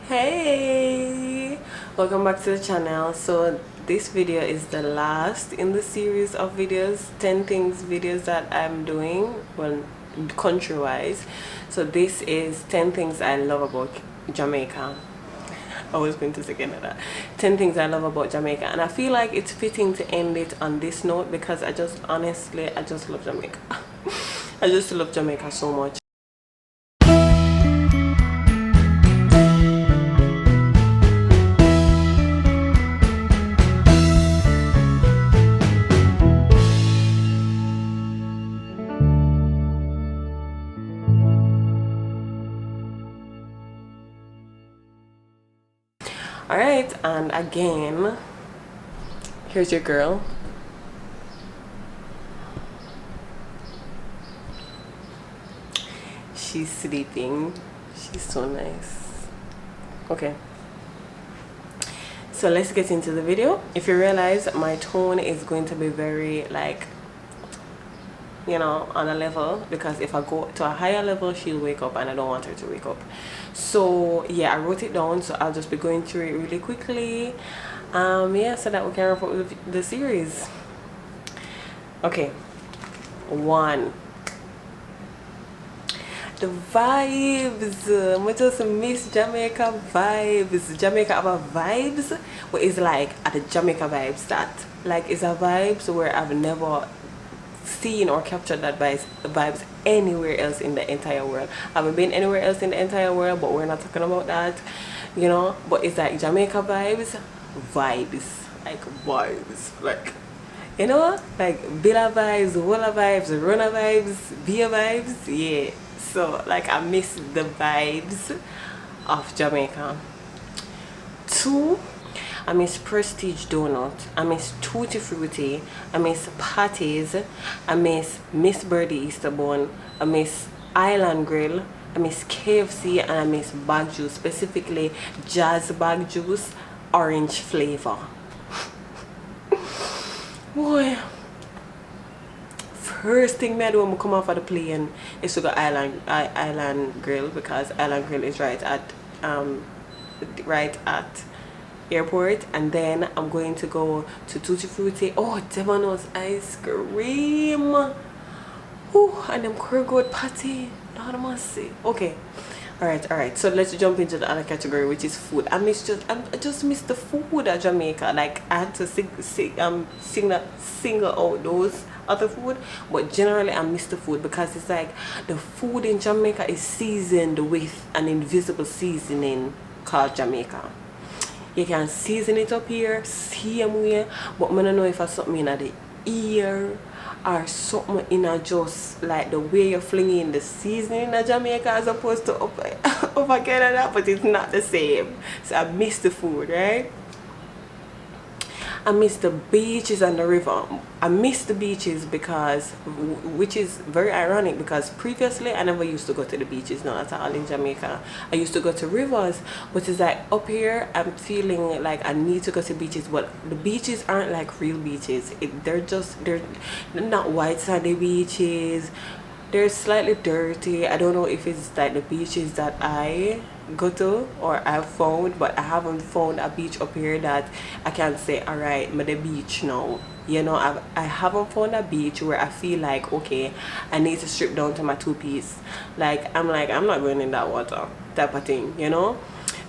Hey, welcome back to the channel. So this video is the last in the series of videos, 10 things videos that I'm doing, well, country wise. So this is 10 things I love about Jamaica. I was going to say that 10 things I love about Jamaica, and I feel like it's fitting to end it on this note because I just love Jamaica. I just love Jamaica so much. Alright, and again, here's your girl. She's sleeping. She's so nice. Okay, so let's get into the video. If you realize, my tone is going to be very, like, you know, on a level, because if I go to a higher level she'll wake up and I don't want her to wake up. So yeah, I wrote it down, so I'll just be going through it really quickly, yeah, so that we can wrap up with the series. Okay, 1, the vibes. I just miss Jamaica vibes. Jamaica have a vibes, but it's like at the Jamaica vibes that like is a vibes where I've never seen or captured that vibes anywhere else in the entire world. I haven't been anywhere else in the entire world, but we're not talking about that, you know. But it's like Jamaica vibes, like vibes, like, you know, like Villa vibes, Walla vibes, Rona vibes, Beer vibes, yeah. So like I miss the vibes of Jamaica. 2, I miss Prestige Donut, I miss Tutti Frutti, I miss Patties, I miss Miss Birdie Easterbone, I miss Island Grill, I miss KFC, and I miss bag juice, specifically Jazz bag juice, orange flavor. Boy, first thing I do when I come off of the plane is to go Island Grill, because Island Grill is right at airport, and then I'm going to go to Tutti Frutti. Oh, Demono's ice cream. Ooh, and them Kurgood patty. Lord of mercy. Okay. Alright, so let's jump into the other category, which is food. I just miss the food at Jamaica. Like I had to single out those other food, but generally I miss the food because it's like the food in Jamaica is seasoned with an invisible seasoning called Jamaica. You can season it up here same way, but I don't know if it's something in the ear or something in a just like the way you're flinging the seasoning in Jamaica as opposed to over Canada, but it's not the same. So I miss the food, right? I miss the beaches and the river. I miss the beaches because, which is very ironic, because previously I never used to go to the beaches, not at all in Jamaica. I used to go to rivers, but it's like up here I'm feeling like I need to go to beaches, but the beaches aren't like real beaches. They're not white sandy beaches. They're slightly dirty. I don't know if it's like the beaches that I go to or I've found, but I haven't found a beach up here that I can say, alright, I'm at the beach now. You know, I haven't found a beach where I feel like, okay, I need to strip down to my 2-piece. Like I'm not going in that water type of thing, you know.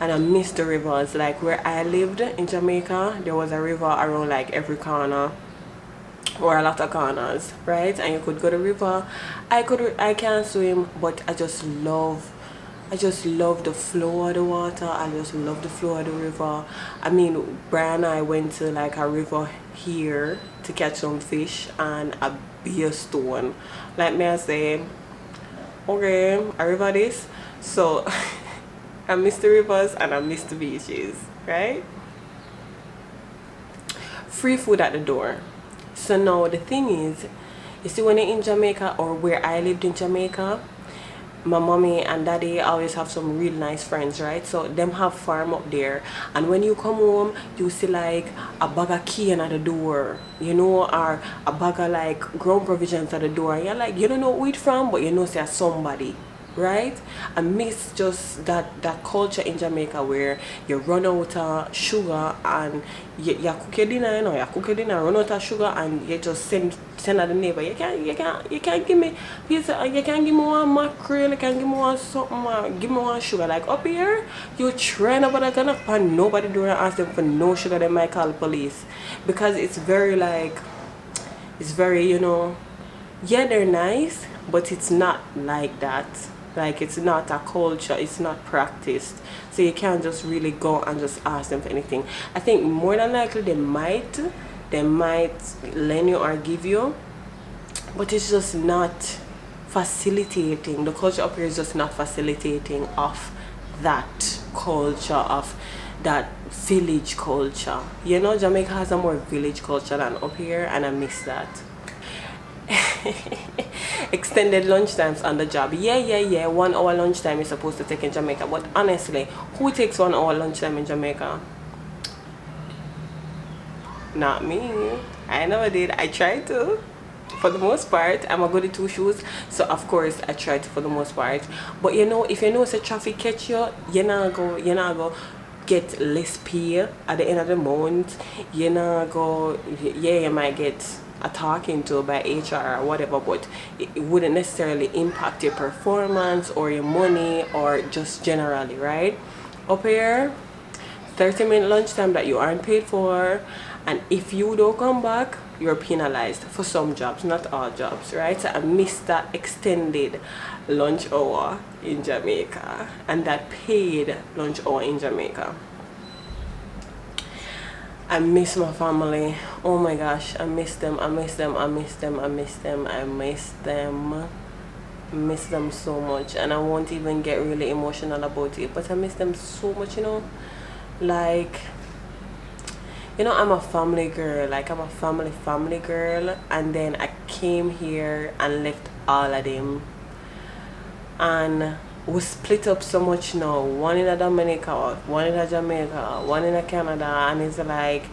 And I miss the rivers. Like where I lived in Jamaica, there was a river around like every corner, or a lot of corners, right? And you could go to the river. I can't swim, but I just love the flow of the water. I just love the flow of the river. I mean, Brian and I went to like a river here to catch some fish and a beer stone. Like me I say, okay, a river this. So I miss the rivers and I miss the beaches, right? Free food at the door. So now the thing is, you see, when you're in Jamaica, or where I lived in Jamaica, my mommy and daddy always have some real nice friends, right? So them have farm up there, and when you come home you see like a bag of cane at the door, you know, or a bag of like ground provisions at the door, and you're like, you don't know who it from, but you know say somebody, right? I miss just that culture in Jamaica where you run out of sugar and you cook your dinner, you cook your dinner, run out of sugar, and you just send at the neighbor. You can't give me pizza, you can't give me one mackerel, you can't give me one something, give me one sugar. Like up here, you train over the gun up and nobody do not ask them for no sugar. They might call the police because it's very like, it's very, yeah, they're nice, but it's not like that. Like, it's not a culture, it's not practiced, so you can't just really go and just ask them for anything. I think more than likely they might lend you or give you, but it's just not facilitating. The culture up here is just not facilitating of that culture, of that village culture. Jamaica has a more village culture than up here, and I miss that. Extended lunchtimes on the job. Yeah. 1 hour lunchtime is supposed to take in Jamaica, but honestly, who takes 1 hour lunchtime in Jamaica? Not me. I never did. I tried to. For the most part, I'm a goody two shoes, so of course I tried to for the most part. But if it's a traffic catch you, you're not go get less pay at the end of the month. You might get a talking to by HR or whatever, but it wouldn't necessarily impact your performance or your money or just generally, right? Up here, 30-minute lunchtime that you aren't paid for, and if you don't come back, you're penalized for some jobs, not all jobs, right? So I miss that extended lunch hour in Jamaica and that paid lunch hour in Jamaica. I miss my family. Oh my gosh, I miss them. I miss them so much, and I won't even get really emotional about it, but I miss them so much. Like, I'm a family girl. Like, I'm a family girl, and then I came here and left all of them, and we split up so much now. One in Dominica, one in Jamaica, one in Canada, and it's like,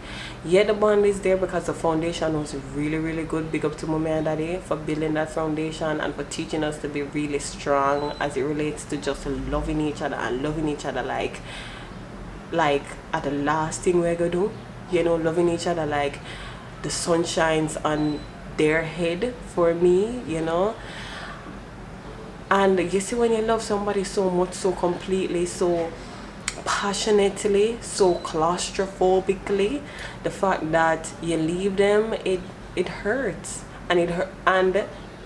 yeah, the bond is there because the foundation was really, really good. Big up to mommy and daddy for building that foundation and for teaching us to be really strong as it relates to just loving each other and loving each other like at the last thing we're gonna do. Loving each other like the sun shines on their head for me, And you see, when you love somebody so much, so completely, so passionately, so claustrophobically, the fact that you leave them, it hurts, and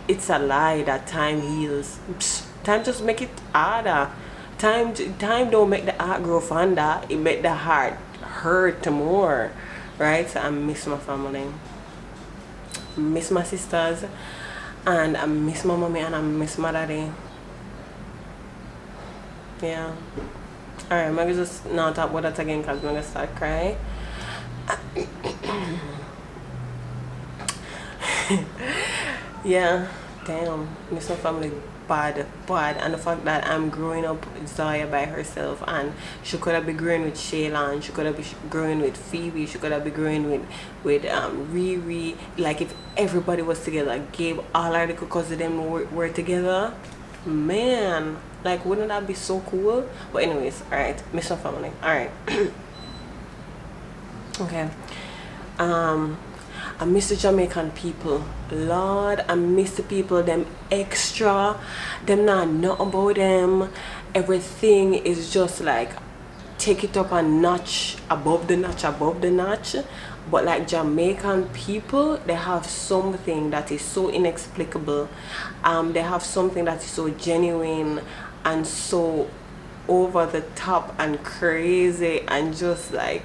it's a lie that time heals. Time just make it harder. Time don't make the heart grow fonder. It make the heart hurt more, right? So I miss my family, miss my sisters, and I miss my mommy, and I miss my daddy. Yeah. Alright, maybe just not talk about that again because I'm gonna start crying. Yeah, damn, miss my family bad. And the fact that I'm growing up Zaya by herself, and she could have been growing with Shayla, and she could have been growing with Phoebe, she could have been growing with Riri. Like, if everybody was together, Gabe, all our little cousins them were together, man, like, wouldn't that be so cool? But anyways, alright, miss my family. Alright. Okay. I miss the Jamaican people. Lord, I miss the people, them extra, them not know about them. Everything is just like, take it up a notch above the notch. But like Jamaican people, they have something that is so inexplicable. They have something that is so genuine and so over the top and crazy and just like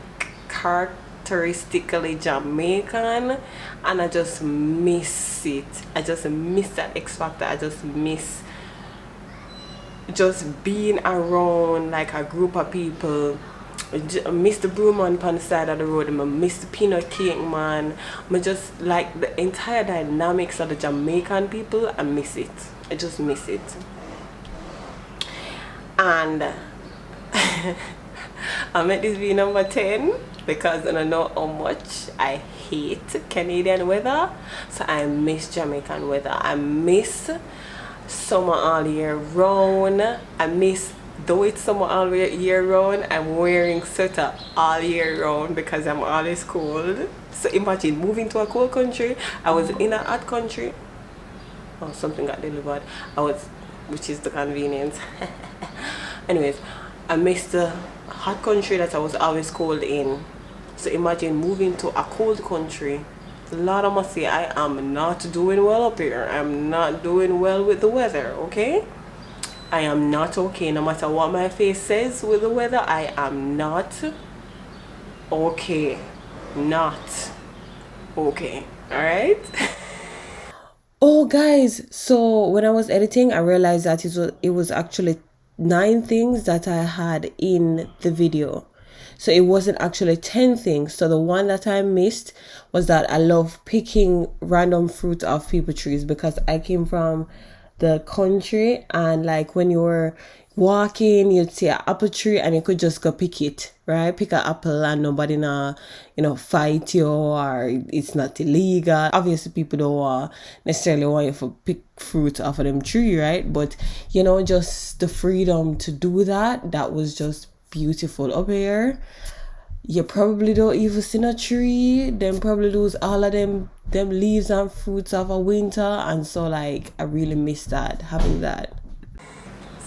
characteristically Jamaican, and I just miss it. I just miss that X factor. I just miss just being around like a group of people. I miss the broom man on the side of the road. I miss the peanut cake man. I just like the entire dynamics of the Jamaican people. I miss it. I just miss it. And I made this be number 10 because I don't know how much I hate Canadian weather. So I miss Jamaican weather. I miss summer all year round. I miss, though it's summer all year round, I'm wearing sweater all year round because I'm always cold. So imagine moving to a cold country. I was in a hot country. Oh, something got delivered. Which is the convenience. Anyways, I missed the hot country that I was always cold in. So imagine moving to a cold country. Lord, I must say, I am not doing well up here. I'm not doing well with the weather, okay? I am not okay. No matter what my face says with the weather, I am not okay. Not okay. Alright? Oh guys, so when I was editing, I realized that it was actually 9 things that I had in the video. So it wasn't actually 10 things. So the one that I missed was that I love picking random fruit off people trees because I came from the country, and like when you were walking, you'd see an apple tree and you could just go pick it, right? Pick an apple and nobody fight you, or it's not illegal. Obviously people don't necessarily want you to pick fruit off of them tree, right? But just the freedom to do that was just beautiful. Up here you probably don't even see a tree. Then probably lose all of them leaves and fruits of a winter, and so like I really miss that, having that.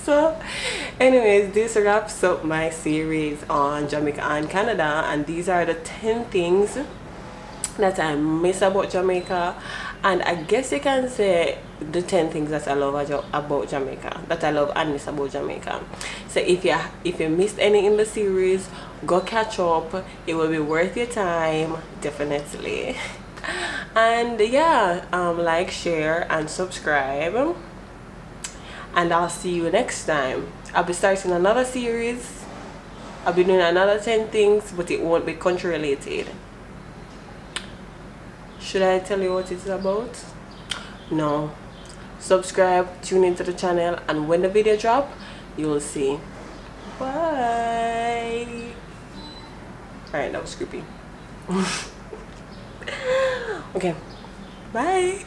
So anyways, this wraps up my series on Jamaica and Canada, and these are the 10 things that I miss about Jamaica, and I guess you can say the 10 things that I love about Jamaica, that I love and miss about Jamaica. So if you missed any in the series, go catch up. It will be worth your time, definitely. And yeah, like, share and subscribe, and I'll see you next time. I'll be starting another series. I'll be doing another 10 things, but it won't be country related. Should I tell you what it's about? No. Subscribe, tune into the channel, and when the video drop, you'll see. Bye. Alright, that was creepy. Okay. Bye.